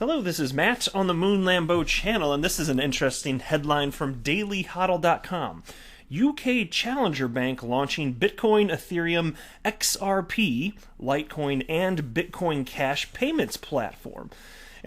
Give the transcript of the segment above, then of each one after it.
Hello, this is Matt on the Moon Lambo channel, and this is an interesting headline from dailyhodl.com. UK Challenger Bank launching Bitcoin, Ethereum, XRP, Litecoin, and Bitcoin Cash payments platform.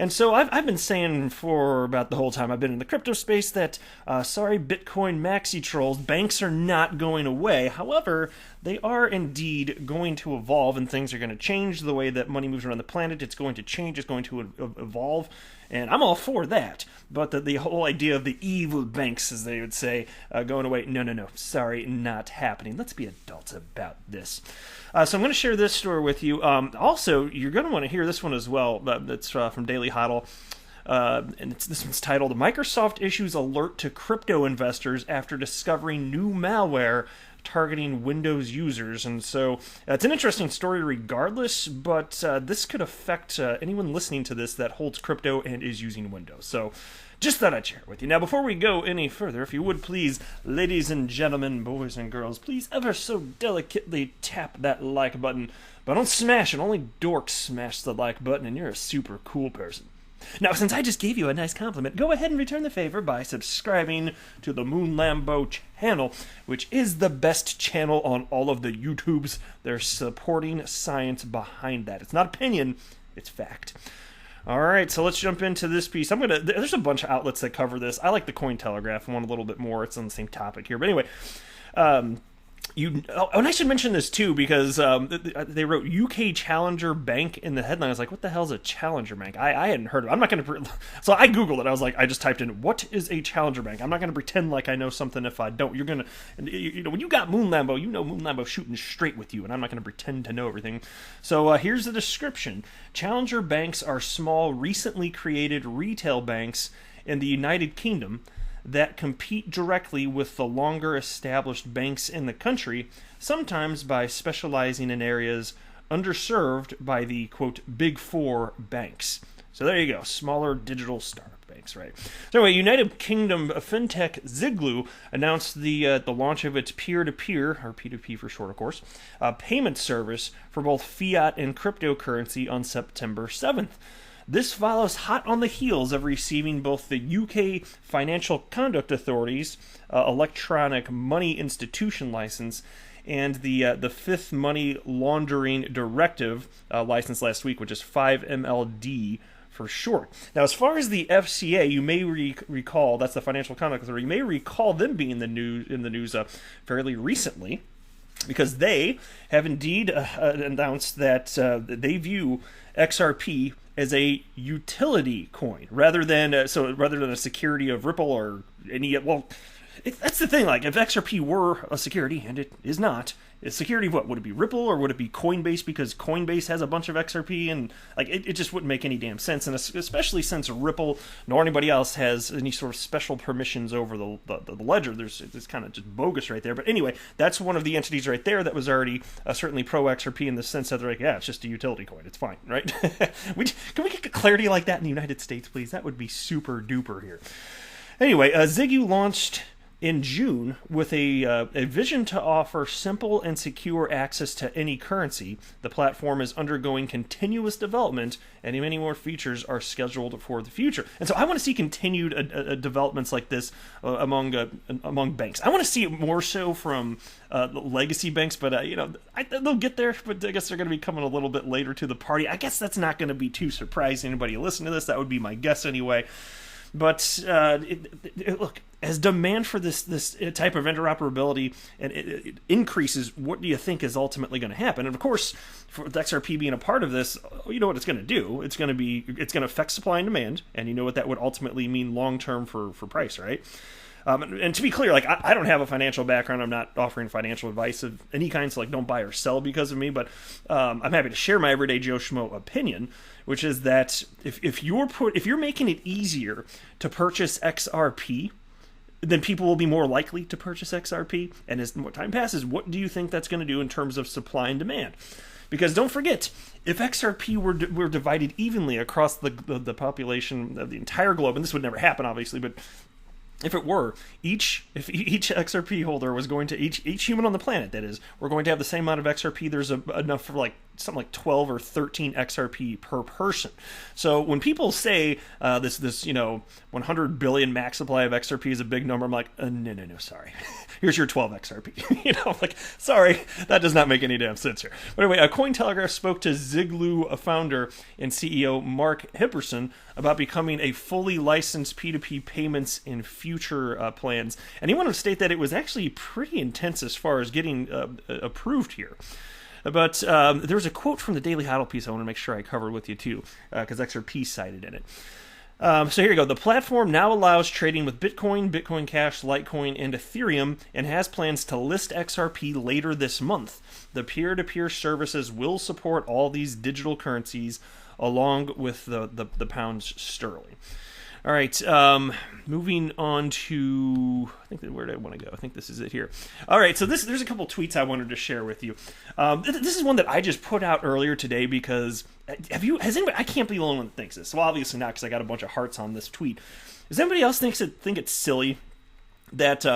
And so I've been saying for about the whole time I've been in the crypto space that, sorry, Bitcoin maxi trolls, banks are not going away. However, they are indeed going to evolve, and things are going to change. The way that money moves around the planet, it's going to change, it's going to evolve, and I'm all for that. But the whole idea of the evil banks, as they would say, going away, no, sorry, not happening. Let's be adults about this. So I'm going to share this story with you. Also, you're going to want to hear this one as well. That's from Daily Hodl. And this one's titled, Microsoft Issues Alert to Crypto Investors After Discovering New Malware Targeting Windows Users. And so it's an interesting story regardless, but this could affect anyone listening to this that holds crypto and is using Windows. So just thought I'd share it with you. Now, before we go any further, if you would please, ladies and gentlemen, boys and girls, please ever so delicately tap that like button. But don't smash it. Only dorks smash the like button, and you're a super cool person. Now, since I just gave you a nice compliment, go ahead and return the favor by subscribing to the Moon Lambo channel, which is the best channel on all of the YouTubes. They're supporting science behind that. It's not opinion, it's fact. All right, so let's jump into this piece. There's a bunch of outlets that cover this. I like the Cointelegraph one a little bit more. It's on the same topic here. But anyway, and I should mention this too, because they wrote UK Challenger Bank in the headline. I was like, what the hell is a Challenger Bank? I hadn't heard of it. I'm not going to... So I Googled it. I was like, I just typed in, what is a Challenger Bank? I'm not going to pretend like I know something if I don't. You're going to... You know, when you got Moon Lambo, you know Moon Lambo's shooting straight with you, and I'm not going to pretend to know everything. So here's the description. Challenger banks are small, recently created retail banks in the United Kingdom that compete directly with the longer established banks in the country, sometimes by specializing in areas underserved by the, quote, Big Four banks. So there you go, smaller digital startup banks, right? So anyway, United Kingdom fintech Ziglu announced the launch of its peer-to-peer, or P2P for short, of course, payment service for both fiat and cryptocurrency on September 7th. This follows hot on the heels of receiving both the UK Financial Conduct Authority's electronic money institution license and the Fifth Money Laundering Directive license last week, which is 5MLD for short. Now, as far as the FCA, you may recall, that's the Financial Conduct Authority, you may recall them being in the news fairly recently, because they have indeed announced that they view XRP as a utility coin rather than a security of Ripple or any. Well, that's the thing. Like, if XRP were a security, and it is not, a security of what would it be? Ripple, or would it be Coinbase? Because Coinbase has a bunch of XRP, and like it just wouldn't make any damn sense. And especially since Ripple nor anybody else has any sort of special permissions over the ledger, it's kind of just bogus right there. But anyway, that's one of the entities right there that was already certainly pro XRP in the sense that they're like, yeah, it's just a utility coin, it's fine, right? Can we get clarity like that in the United States, please? That would be super duper here. Anyway, Ziggy launched in June with a vision to offer simple and secure access to any currency. The platform is undergoing continuous development, and many more features are scheduled for the future. And so I want to see continued developments like this among banks. I want to see it more so from legacy banks, but they'll get there, but I guess they're going to be coming a little bit later to the party. I guess that's not going to be too surprising. Anybody listening to this, that would be my guess anyway. But look, as demand for this type of interoperability and it increases, what do you think is ultimately going to happen? And of course, for XRP being a part of this, you know what it's going to do. It's going to affect supply and demand, and you know what that would ultimately mean long term for price, right? And to be clear, like I don't have a financial background. I'm not offering financial advice of any kind, so like don't buy or sell because of me. But I'm happy to share my everyday Joe Schmo opinion, which is that if you're making it easier to purchase XRP, then people will be more likely to purchase XRP. And as more time passes, what do you think that's going to do in terms of supply and demand? Because don't forget, if XRP were divided evenly across the population of the entire globe, and this would never happen, obviously, but if it were, each XRP holder was going to, each human on the planet, that is, we're going to have the same amount of XRP. There's enough for like something like 12 or 13 XRP per person. So when people say this 100 billion max supply of XRP is a big number, I'm like, no, sorry. Here's your 12 XRP. I'm like, sorry, that does not make any damn sense here. But anyway, Cointelegraph spoke to Ziglu founder and CEO Mark Hipperson about becoming a fully licensed P2P payments in future plans. And he wanted to state that it was actually pretty intense as far as getting approved here. But there's a quote from the Daily Hodl piece I want to make sure I covered with you too, because XRP cited in it. So here you go. The platform now allows trading with Bitcoin, Bitcoin Cash, Litecoin, and Ethereum, and has plans to list XRP later this month. The peer-to-peer services will support all these digital currencies along with the pounds sterling. All right, moving on to, where did I want to go? I think this is it here. All right, so there's a couple tweets I wanted to share with you. This is one that I just put out earlier today because, has anybody, I can't be the only one that thinks this. Well, obviously not because I got a bunch of hearts on this tweet. Does anybody else think it's silly that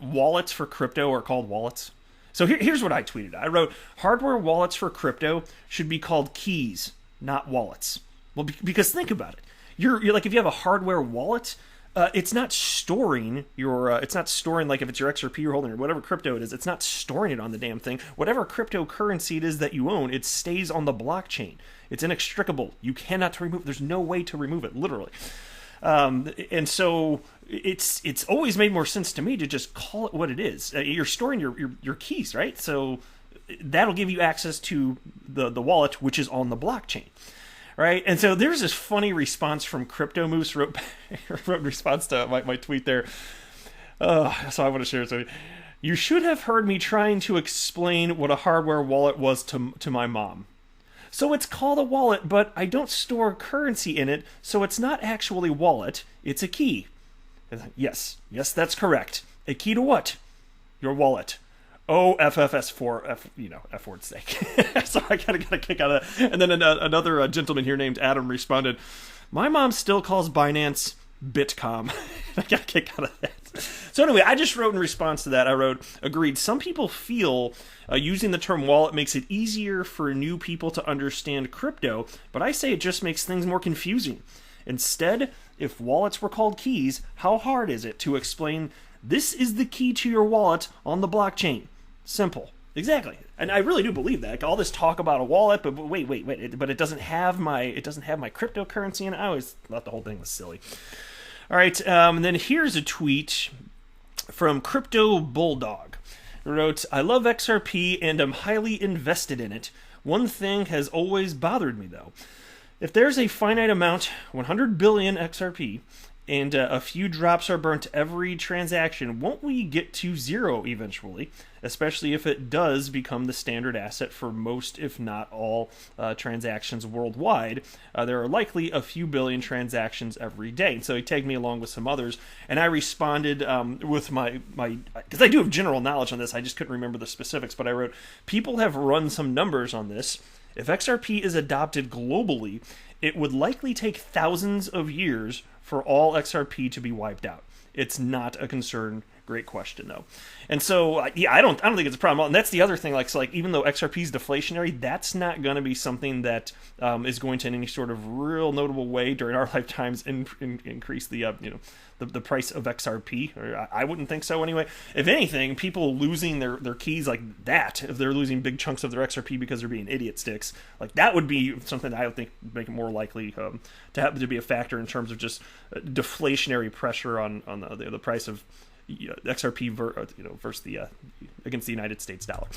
wallets for crypto are called wallets? So here's what I tweeted. I wrote, hardware wallets for crypto should be called keys, not wallets. Well, because think about it. You're like, if you have a hardware wallet, it's not storing it's not storing, like if it's your XRP you're holding or whatever crypto it is, it's not storing it on the damn thing. Whatever cryptocurrency it is that you own, it stays on the blockchain. It's inextricable. You cannot remove it. There's no way to remove it, literally. And so it's always made more sense to me to just call it what it is. You're storing your keys, right? So that'll give you access to the wallet, which is on the blockchain. Right, and so there's this funny response from Crypto Moose wrote in response to my tweet there. So I want to share it with you. You should have heard me trying to explain what a hardware wallet was to my mom. So it's called a wallet, but I don't store currency in it, so it's not actually wallet, it's a key. Yes, that's correct. A key to what? Your wallet. OFFS for F word's sake. So I got a kick out of that. And then another gentleman here named Adam responded, my mom still calls Binance Bitcom. I got a kick out of that. So anyway, I just wrote in response to that, I wrote, agreed, some people feel using the term wallet makes it easier for new people to understand crypto, but I say it just makes things more confusing. Instead, if wallets were called keys, how hard is it to explain this is the key to your wallet on the blockchain? Simple. Exactly. And I really do believe that. Like, all this talk about a wallet, but wait, but it doesn't have my cryptocurrency in it. I always thought the whole thing was silly. All right, and then here's a tweet from Crypto Bulldog. He wrote, I love XRP and am highly invested in it. One thing has always bothered me though. If there's a finite amount, 100 billion XRP, and a few drops are burnt every transaction, won't we get to zero eventually? Especially if it does become the standard asset for most, if not all, transactions worldwide. There are likely a few billion transactions every day. So he tagged me along with some others, and I responded with my because I do have general knowledge on this, I just couldn't remember the specifics, but I wrote, people have run some numbers on this. If XRP is adopted globally, it would likely take thousands of years for all XRP to be wiped out. It's not a concern. Great question, though. And so, yeah, I don't think it's a problem. And that's the other thing. Like even though XRP is deflationary, that's not going to be something that is going to, in any sort of real notable way during our lifetimes, increase the the price of XRP. Or I wouldn't think so anyway. If anything, people losing their keys like that, if they're losing big chunks of their XRP because they're being idiot sticks, like that would be something that I would think make it more likely to be a factor in terms of just deflationary pressure on the price of XRP versus against the United States dollar.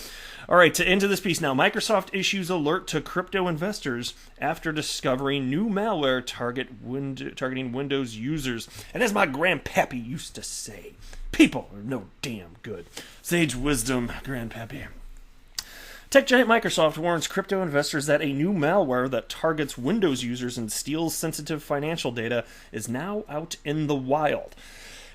All right, to end this piece now. Microsoft issues alert to crypto investors after discovering new malware targeting Windows users. And as my grandpappy used to say, people are no damn good. Sage wisdom, grandpappy. Tech giant Microsoft warns crypto investors that a new malware that targets Windows users and steals sensitive financial data is now out in the wild.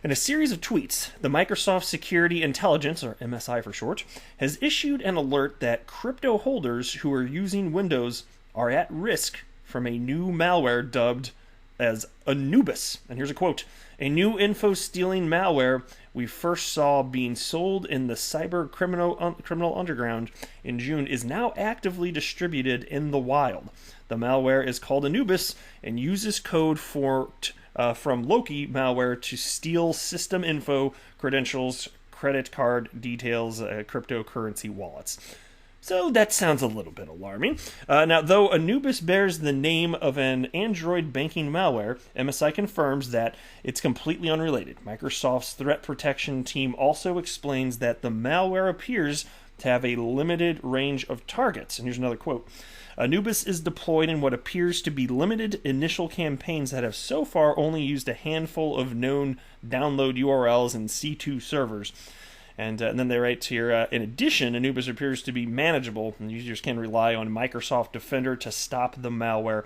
In a series of tweets, the Microsoft Security Intelligence, or MSI for short, has issued an alert that crypto holders who are using Windows are at risk from a new malware dubbed as Anubis. And here's a quote: "A new info-stealing malware we first saw being sold in the cyber criminal underground in June is now actively distributed in the wild. The malware is called Anubis and uses code forked from Loki malware to steal system info, credentials, credit card details, cryptocurrency wallets." So that sounds a little bit alarming. Now, though Anubis bears the name of an Android banking malware, MSI confirms that it's completely unrelated. Microsoft's threat protection team also explains that the malware appears to have a limited range of targets. And here's another quote: "Anubis is deployed in what appears to be limited initial campaigns that have so far only used a handful of known download URLs and C2 servers." And then they write here, in addition, Anubis appears to be manageable, and users can rely on Microsoft Defender to stop the malware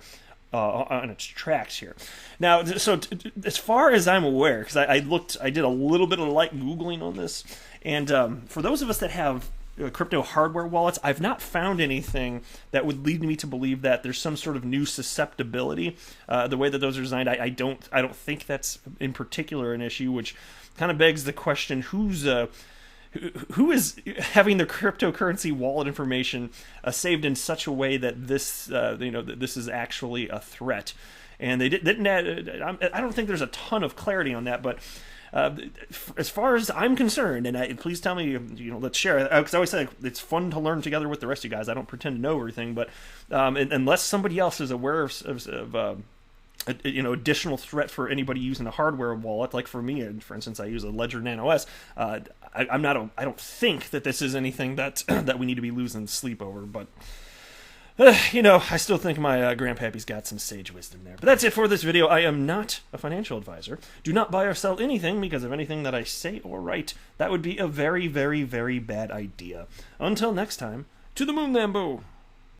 on its tracks here. Now, so as far as I'm aware, because I did a little bit of light Googling on this, and for those of us that have crypto hardware wallets, I've not found anything that would lead me to believe that there's some sort of new susceptibility. The way that those are designed, I don't think that's in particular an issue, which kind of begs the question: who is having the cryptocurrency wallet information saved in such a way that this, that this is actually a threat? And they didn't add. I don't think there's a ton of clarity on that, but as far as I'm concerned, and please tell me, let's share. Because I always say it's fun to learn together with the rest of you guys. I don't pretend to know everything, but unless somebody else is aware of additional threat for anybody using a hardware wallet, like for me, for instance, I use a Ledger Nano S. I don't think that this is anything that that we need to be losing sleep over, but I still think my grandpappy's got some sage wisdom there. But that's it for this video. I am not a financial advisor. Do not buy or sell anything because of anything that I say or write. That would be a very, very, very bad idea. Until next time, to the moon, Lambo!